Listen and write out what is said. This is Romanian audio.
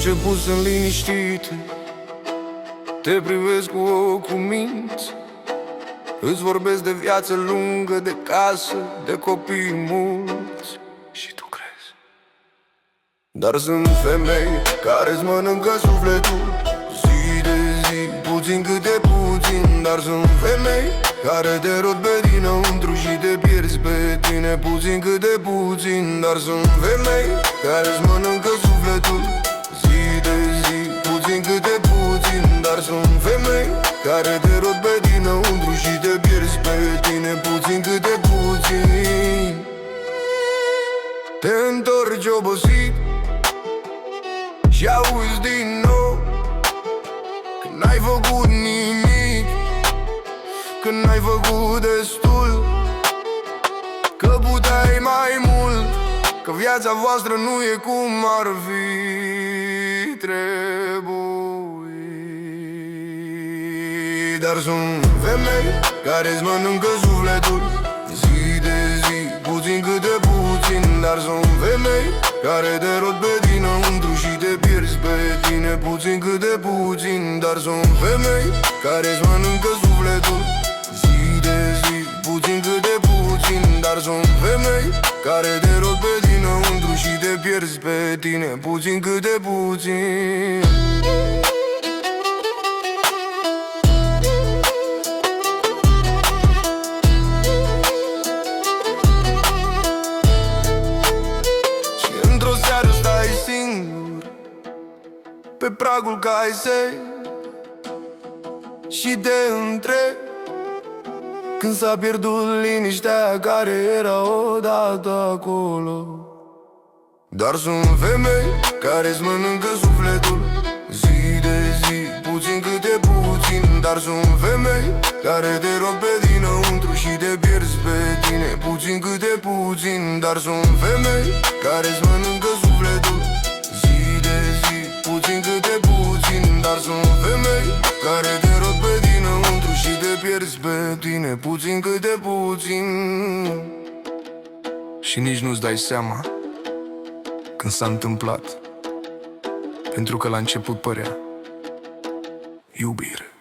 început sunt liniștite, te privesc cu ochul minți, îți vorbesc de viață lungă, de casă, de copii mulți. Și tu crezi. Dar sunt femei care-ți mănâncă sufletul zi de zi, puțin câte puțin. Dar sunt femei care te rod pe dinăuntru și te pierzi pe tine puțin câte puțin. Dar sunt femei care-ți mănâncă sufletul zi de zi, puțin câte puțin. Dar sunt femei care te rod pe dinăuntru și te pierzi pe tine puțin câte puțin. Te întorci obosit și auzi din nou că n-ai făcut nimic, că n-ai făcut destul, că puteai mai mult, că viața voastră nu e cum ar fi trebuit. Dar sunt femei care-ți mănâncă sufletul zi de zi, puțin câte puțin. Dar sunt femei care te rod pe dinăuntru și te pierzi pe tine puțin câte puțin. Dar sunt femei care-ți mănâncă sufletul zi de zi, puțin câte puțin. Dar sunt femei care te rod pe dinăuntru și te pierzi pe tine puțin câte puțin. Pe pragul casei și te întreb când s-a pierdut liniștea care era odată acolo. Dar sunt femei care-ți mănâncă sufletul zi de zi, puțin câte puțin. Dar sunt femei care te rog pe dinăuntru și te pierzi pe tine puțin câte puțin. Dar sunt femei care-ți mănâncă sufletul zi de zi, puțin câte puțin. Dar sunt femei care te rog pe dinăuntru și te pierzi pe tine puțin câte puțin. Și nici nu-ți dai seama când s-a întâmplat, pentru că la început părea iubire.